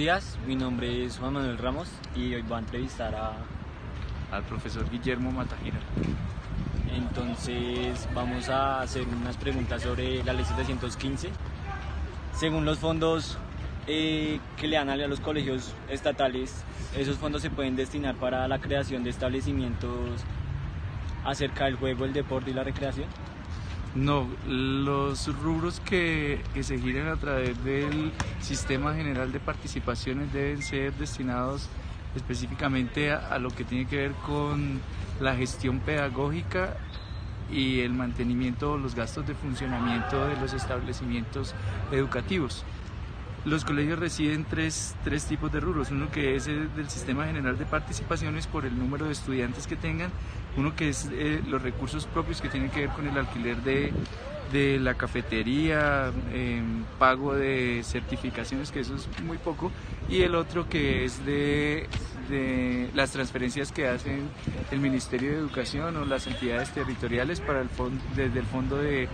días, mi nombre es Juan Manuel Ramos y hoy voy a entrevistar al profesor Guillermo Matajira. Entonces vamos a hacer unas preguntas sobre la ley 715. Según los fondos que le dan a los colegios estatales, esos fondos se pueden destinar para la creación de establecimientos acerca del juego, el deporte y la recreación. No, los rubros que se giran a través del Sistema General de Participaciones deben ser destinados específicamente a lo que tiene que ver con la gestión pedagógica y el mantenimiento, los gastos de funcionamiento de los establecimientos educativos. Los colegios reciben tres tipos de rubros, uno que es el del Sistema General de Participaciones por el número de estudiantes que tengan, uno que es los recursos propios que tienen que ver con el alquiler de la cafetería, pago de certificaciones, que eso es muy poco, y el otro que es de las transferencias que hacen el Ministerio de Educación o las entidades territoriales para desde el Fondo de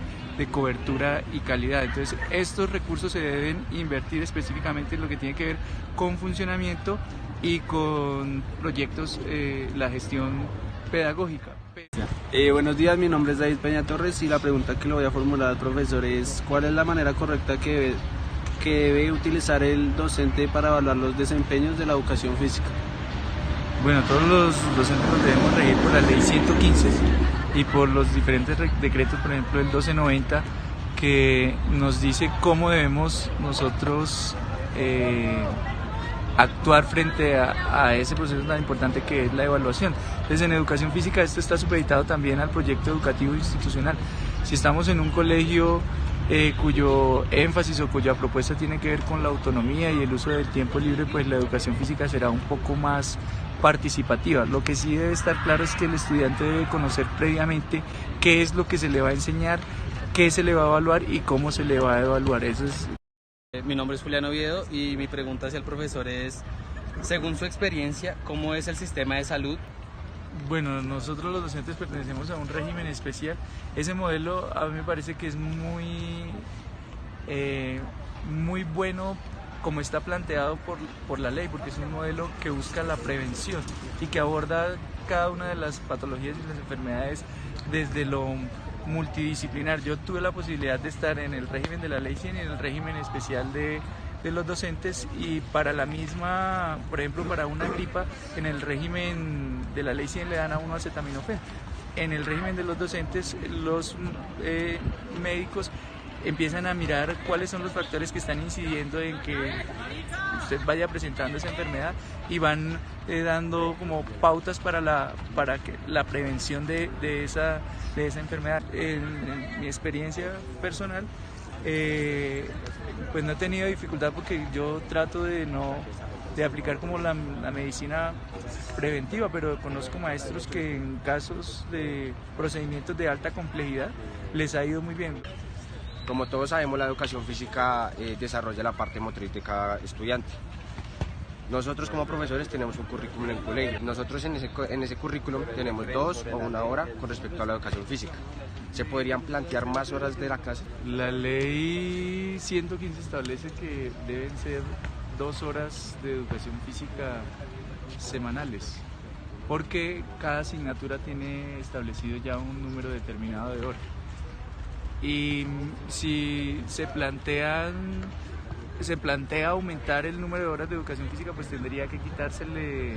Cobertura y Calidad. Entonces, estos recursos se deben invertir específicamente en lo que tiene que ver con funcionamiento y con proyectos, la gestión pedagógica. Buenos días, mi nombre es David Peña Torres y la pregunta que le voy a formular al profesor es ¿cuál es la manera correcta que debe utilizar el docente para evaluar los desempeños de la educación física? Bueno, todos los docentes nos debemos regir por la ley 115 y por los diferentes decretos, por ejemplo el 1290, que nos dice cómo debemos nosotros actuar frente a ese proceso tan importante que es la evaluación. Entonces, en educación física esto está supeditado también al proyecto educativo institucional. Si estamos en un colegio cuyo énfasis o cuya propuesta tiene que ver con la autonomía y el uso del tiempo libre, pues la educación física será un poco más participativa. Lo que sí debe estar claro es que el estudiante debe conocer previamente qué es lo que se le va a enseñar, qué se le va a evaluar y cómo se le va a evaluar. Eso es. Mi nombre es Julián Oviedo y mi pregunta hacia el profesor es, según su experiencia, ¿cómo es el sistema de salud? Bueno, nosotros los docentes pertenecemos a un régimen especial. Ese modelo a mí me parece que es muy bueno como está planteado por la ley, porque es un modelo que busca la prevención y que aborda cada una de las patologías y las enfermedades desde lo multidisciplinar. Yo tuve la posibilidad de estar en el régimen de la ley 100 y en el régimen especial de los docentes, y para la misma, por ejemplo, para una gripa, en el régimen de la ley 100 le dan a uno acetaminofén. En el régimen de los docentes, los médicos empiezan a mirar cuáles son los factores que están incidiendo en que usted vaya presentando esa enfermedad y van dando como pautas para que la prevención de esa enfermedad. En mi experiencia personal, pues no he tenido dificultad porque yo trato de aplicar como la medicina preventiva, pero conozco maestros que en casos de procedimientos de alta complejidad les ha ido muy bien. Como todos sabemos, la educación física desarrolla la parte motriz de cada estudiante. Nosotros como profesores tenemos un currículum en el colegio. Nosotros en ese currículum tenemos 2 o 1 hora con respecto a la educación física. ¿Se podrían plantear más horas de la clase? La ley 115 establece que deben ser 2 horas de educación física semanales, porque cada asignatura tiene establecido ya un número determinado de horas. Y si se plantea aumentar el número de horas de educación física, pues tendría que quitársele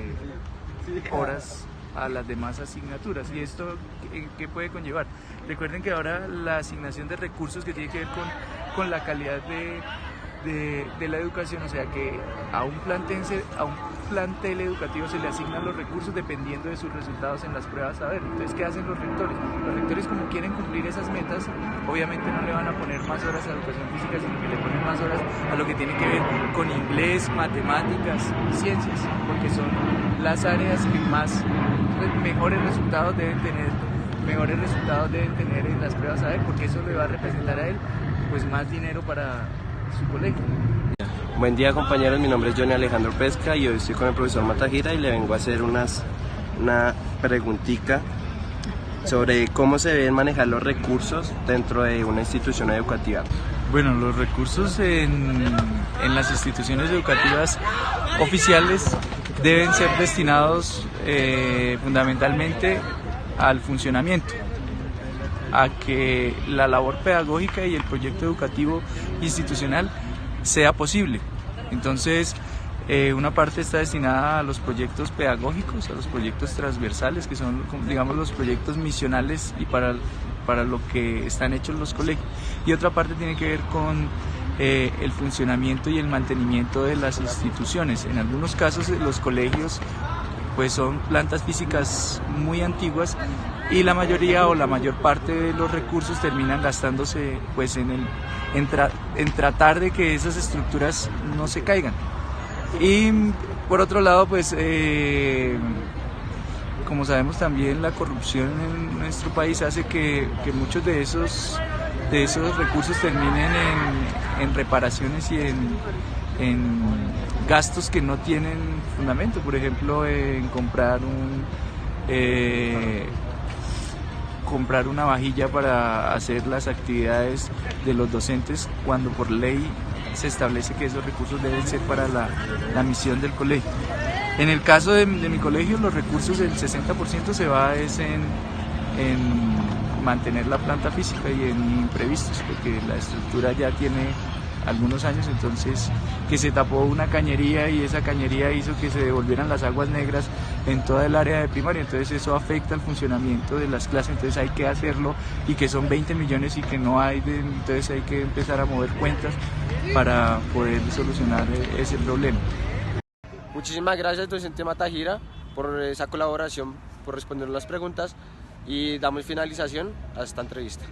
horas a las demás asignaturas. ¿Y esto qué puede conllevar? Recuerden que ahora la asignación de recursos que tiene que ver con la calidad de la educación, o sea que a un plantel educativo se le asignan los recursos dependiendo de sus resultados en las pruebas. A ver, entonces, ¿qué hacen los rectores? Los rectores, como quieren cumplir esas metas, obviamente no le van a poner más horas a educación física, sino que le ponen más horas a lo que tiene que ver con inglés, matemáticas y ciencias, porque son las áreas que mejores resultados deben tener en las pruebas. A ver, porque eso le va a representar a él pues más dinero para su colegio. Buen día, compañeros, mi nombre es Johnny Alejandro Pesca y hoy estoy con el profesor Matajira y le vengo a hacer una preguntita sobre cómo se deben manejar los recursos dentro de una institución educativa. Bueno, los recursos en las instituciones educativas oficiales deben ser destinados fundamentalmente al funcionamiento, a que la labor pedagógica y el proyecto educativo institucional sea posible. Entonces, una parte está destinada a los proyectos pedagógicos, a los proyectos transversales, que son, digamos, los proyectos misionales y para lo que están hechos los colegios. Y otra parte tiene que ver con el funcionamiento y el mantenimiento de las instituciones. En algunos casos los colegios pues son plantas físicas muy antiguas y la mayoría o la mayor parte de los recursos terminan gastándose pues en tratar de que esas estructuras no se caigan. Y por otro lado, pues como sabemos también, la corrupción en nuestro país hace que muchos de esos recursos terminen en reparaciones y en gastos que no tienen fundamento. Por ejemplo, en comprar una vajilla para hacer las actividades de los docentes, cuando por ley se establece que esos recursos deben ser para la misión del colegio. En el caso de mi colegio, los recursos, el 60% se va en mantener la planta física y en imprevistos, porque la estructura ya tiene algunos años, entonces que se tapó una cañería y esa cañería hizo que se devolvieran las aguas negras en toda el área de primaria, entonces eso afecta al funcionamiento de las clases, entonces hay que hacerlo, y que son 20 millones y que no hay, entonces hay que empezar a mover cuentas para poder solucionar ese problema. Muchísimas gracias, docente Matajira, por esa colaboración, por responder las preguntas, y damos finalización a esta entrevista.